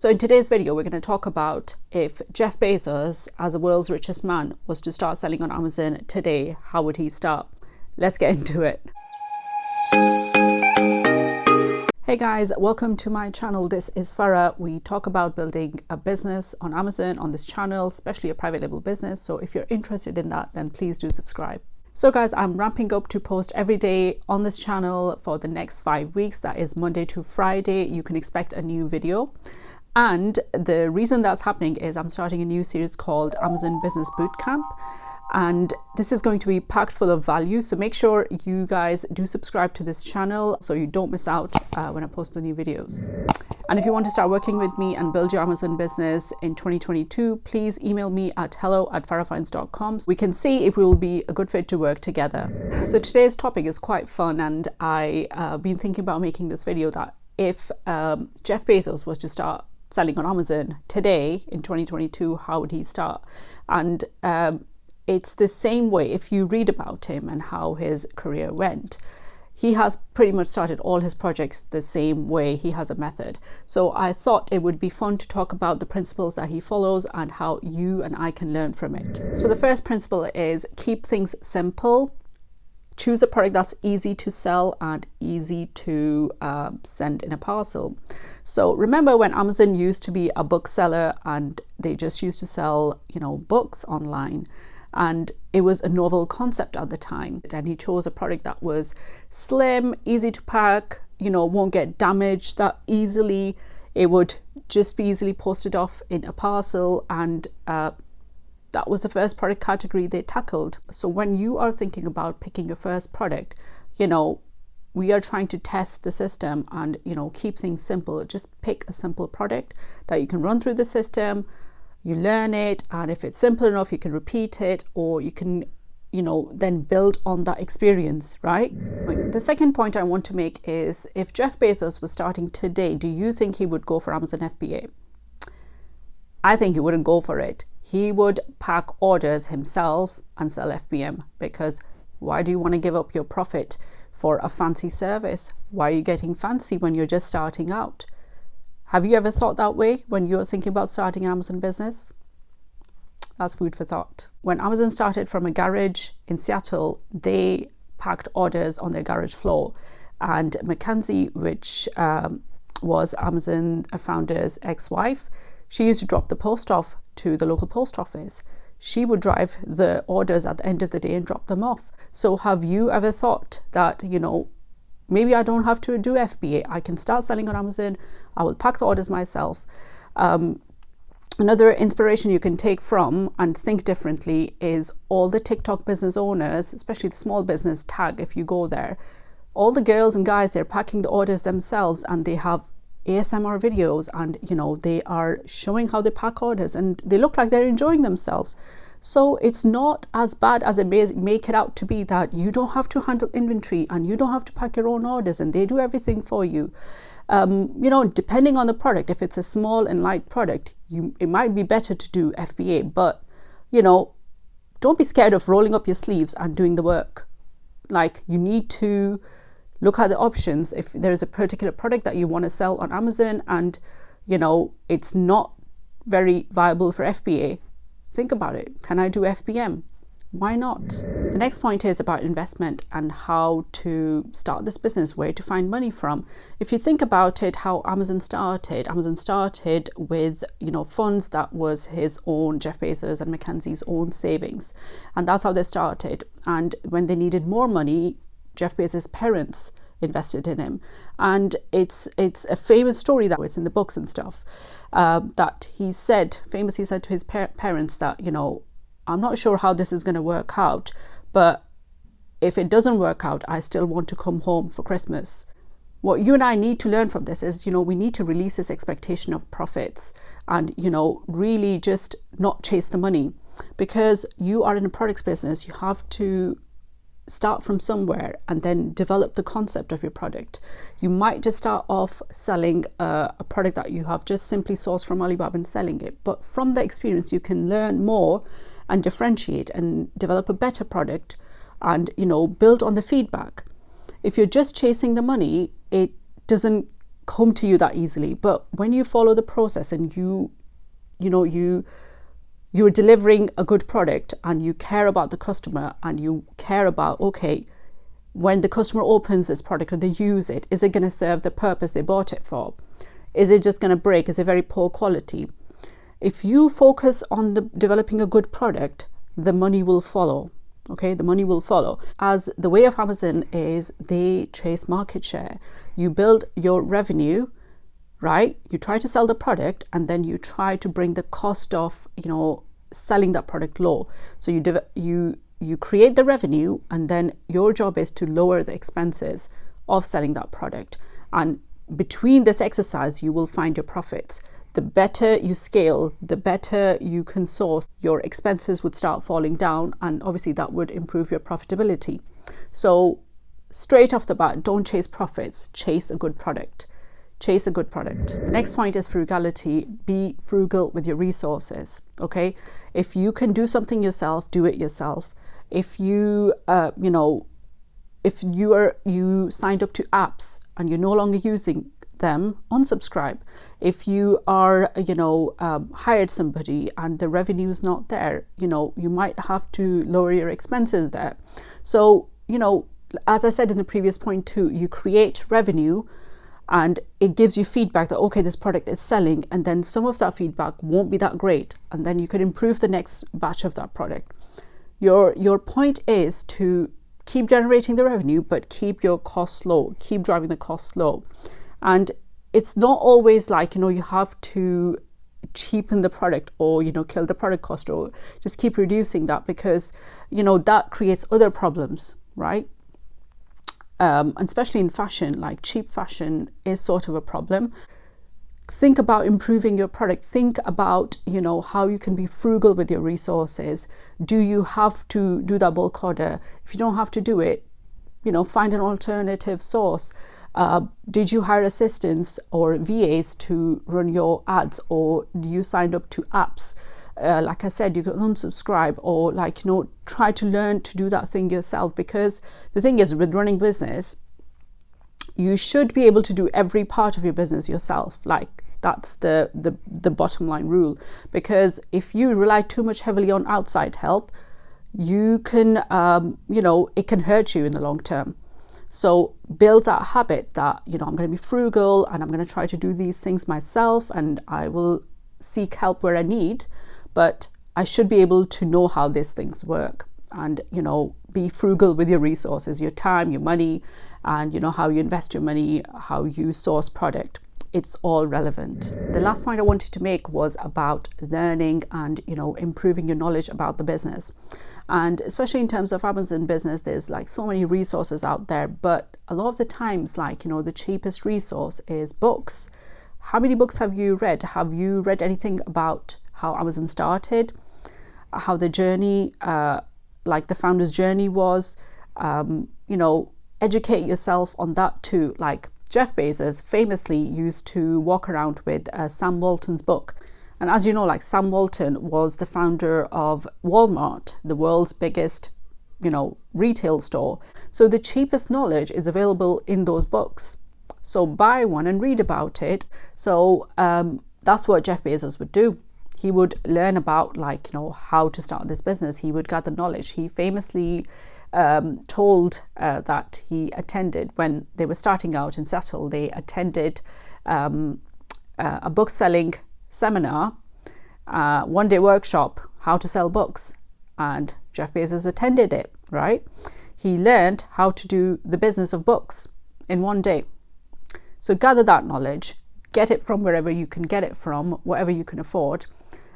So in today's video, we're going to talk about if Jeff Bezos, as the world's richest man, was to start selling on Amazon today, how would he start? Let's get into it. Hey guys, welcome to my channel. This is Farah. We talk about building a business on Amazon on this channel, especially a private label business. So if you're interested in that, then please do subscribe. So guys, I'm ramping up to post every day on this channel for the next 5 weeks. That is Monday to Friday. You can expect a new video. And the reason that's happening is I'm starting a new series called Amazon Business Bootcamp. And this is going to be packed full of value. So make sure you guys do subscribe to this channel so you don't miss out when I post the new videos. And if you want to start working with me and build your Amazon business in 2022, please email me at hello@farahfinds.com. We can see if we will be a good fit to work together. So today's topic is quite fun, and I've been thinking about making this video that if Jeff Bezos was to start selling on Amazon today in 2022, how would he start? And it's the same way. If you read about him and how his career went, he has pretty much started all his projects the same way. He has a method. So I thought it would be fun to talk about the principles that he follows and how you and I can learn from it. So the first principle is keep things simple. Choose a product that's easy to sell and easy to send in a parcel. So remember when Amazon used to be a bookseller and they just used to sell, books online, and it was a novel concept at the time. And he chose a product that was slim, easy to pack, won't get damaged that easily. It would just be easily posted off in a parcel, and that was the first product category they tackled. So when you are thinking about picking your first product, we are trying to test the system and, keep things simple. Just pick a simple product that you can run through the system, you learn it, and if it's simple enough, you can repeat it, or you can, then build on that experience, right? The second point I want to make is if Jeff Bezos was starting today, do you think he would go for Amazon FBA? I think he wouldn't go for it. He would pack orders himself and sell FBM, because why do you want to give up your profit for a fancy service? Why are you getting fancy when you're just starting out? Have you ever thought that way when you're thinking about starting an Amazon business? That's food for thought. When Amazon started from a garage in Seattle, they packed orders on their garage floor. And Mackenzie, which was Amazon founder's ex-wife, she used to drop the post off to the local post office. She would drive the orders at the end of the day and drop them off. So have you ever thought that, maybe I don't have to do FBA. I can start selling on Amazon. I will pack the orders myself. Another inspiration you can take from and think differently is all the TikTok business owners, especially the small business tag, if you go there, all the girls and guys, they're packing the orders themselves, and they have ASMR videos, and they are showing how they pack orders, and they look like they're enjoying themselves. So it's not as bad as it may make it out to be, that you don't have to handle inventory and you don't have to pack your own orders and they do everything for you. Depending on the product, if it's a small and light product, it might be better to do FBA, but don't be scared of rolling up your sleeves and doing the work. Like, you need to look at the options. If there is a particular product that you want to sell on Amazon and it's not very viable for FBA, think about it. Can I do FBM? Why not? The next point is about investment and how to start this business, where to find money from. If you think about it, how Amazon started with funds that was his own, Jeff Bezos and Mackenzie's own savings, and that's how they started. And when they needed more money, Jeff Bezos' parents invested in him, and it's a famous story that was in the books and stuff, that he famously said to his parents that I'm not sure how this is going to work out, but if it doesn't work out, I still want to come home for Christmas. What you and I need to learn from this is, we need to release this expectation of profits and, really just not chase the money, because you are in a products business. You have to start from somewhere and then develop the concept of your product. You might just start off selling a product that you have just simply sourced from Alibaba and selling it, but from the experience you can learn more and differentiate and develop a better product and build on the feedback. If you're just chasing the money, it doesn't come to you that easily. But when you follow the process and you're delivering a good product and you care about the customer and you care about, okay, when the customer opens this product and they use it, is it going to serve the purpose they bought it for? Is it just going to break? Is it very poor quality? If you focus on developing a good product, the money will follow. Okay, the money will follow. As the way of Amazon is, they chase market share. You build your revenue, right? You try to sell the product and then you try to bring the cost of, selling that product low. So you create the revenue and then your job is to lower the expenses of selling that product. And between this exercise, you will find your profits. The better you scale, the better you can source, your expenses would start falling down, and obviously that would improve your profitability. So straight off the bat, don't chase profits, chase a good product. Chase a good product. The next point is frugality. Be frugal with your resources. Okay, if you can do something yourself, do it yourself. If you if you signed up to apps and you're no longer using them, unsubscribe. If you are hired somebody and the revenue is not there, you might have to lower your expenses there. So as I said in the previous point too, you create revenue and it gives you feedback that, okay, this product is selling, and then some of that feedback won't be that great, and then you could improve the next batch of that product. Your point is to keep generating the revenue, but keep your costs low, keep driving the costs low. And it's not always like, you have to cheapen the product or, kill the product cost, or just keep reducing that, because, that creates other problems, right? And especially in fashion, like cheap fashion is sort of a problem. Think about improving your product. Think about, how you can be frugal with your resources. Do you have to do that bulk order? If you don't have to do it, find an alternative source. Did you hire assistants or VAs to run your ads, or do you sign up to apps? Like I said, you can unsubscribe, or try to learn to do that thing yourself, because the thing is, with running business, you should be able to do every part of your business yourself. Like, that's the bottom line rule, because if you rely too much heavily on outside help, you can it can hurt you in the long term. So build that habit that I'm going to be frugal and I'm going to try to do these things myself, and I will seek help where I need, but I should be able to know how these things work, and be frugal with your resources, your time, your money, and how you invest your money, how you source product. It's all relevant. The last point I wanted to make was about learning and improving your knowledge about the business. And especially in terms of Amazon business, there's so many resources out there, but a lot of the times, the cheapest resource is books. How many books have you read? Have you read anything about how Amazon started, how the journey, the founder's journey was? Educate yourself on that too. Like Jeff Bezos famously used to walk around with Sam Walton's book. And as you know, Sam Walton was the founder of Walmart, the world's biggest, retail store. So the cheapest knowledge is available in those books. So buy one and read about it. So that's what Jeff Bezos would do. He would learn about how to start this business. He would gather knowledge. He famously told that he attended, when they were starting out in Seattle, they attended a book selling seminar, one-day workshop, how to sell books, and Jeff Bezos attended it, right? He learned how to do the business of books in one day. So gather that knowledge, get it from wherever you can get it from, whatever you can afford,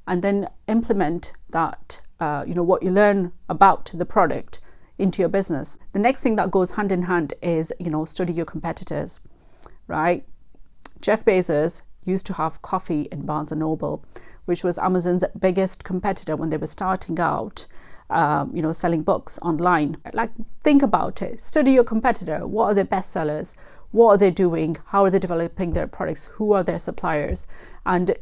and then implement that, what you learn about the product into your business. The next thing that goes hand in hand is, study your competitors, right? Jeff Bezos used to have coffee in Barnes & Noble, which was Amazon's biggest competitor when they were starting out, selling books online. Think about it. Study your competitor. What are their best sellers? What are they doing? How are they developing their products? Who are their suppliers? And,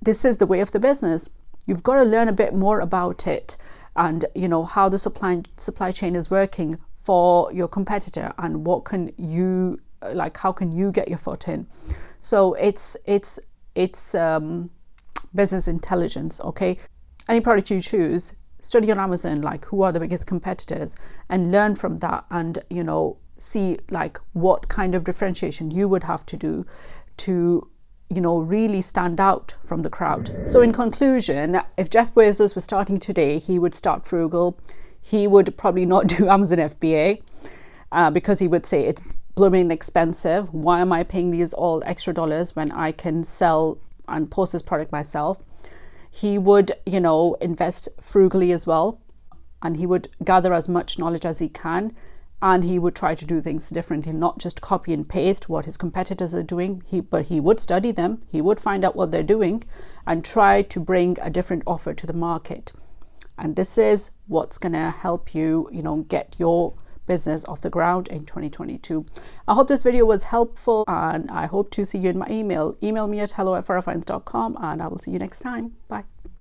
this is the way of the business. You've got to learn a bit more about it, and, how the supply chain is working for your competitor, and what can you like how can you get your foot in? So it's business intelligence. Okay, any product you choose, study on Amazon, like who are the biggest competitors, and learn from that, and you know, see like what kind of differentiation you would have to do to, you know, really stand out from the crowd. So in conclusion, if Jeff Bezos was starting today, he would start frugal. He would probably not do Amazon FBA because he would say it's blooming expensive. Why am I paying these all extra dollars when I can sell and post this product myself? He would, you know, invest frugally as well, and he would gather as much knowledge as he can, and he would try to do things differently, not just copy and paste what his competitors are doing. But he would study them, he would find out what they're doing and try to bring a different offer to the market. And this is what's going to help you, you know, get your business off the ground in 2022. I hope this video was helpful, and I hope to see you in my email. Email me at hello@farahfinance.com, and I will see you next time. Bye.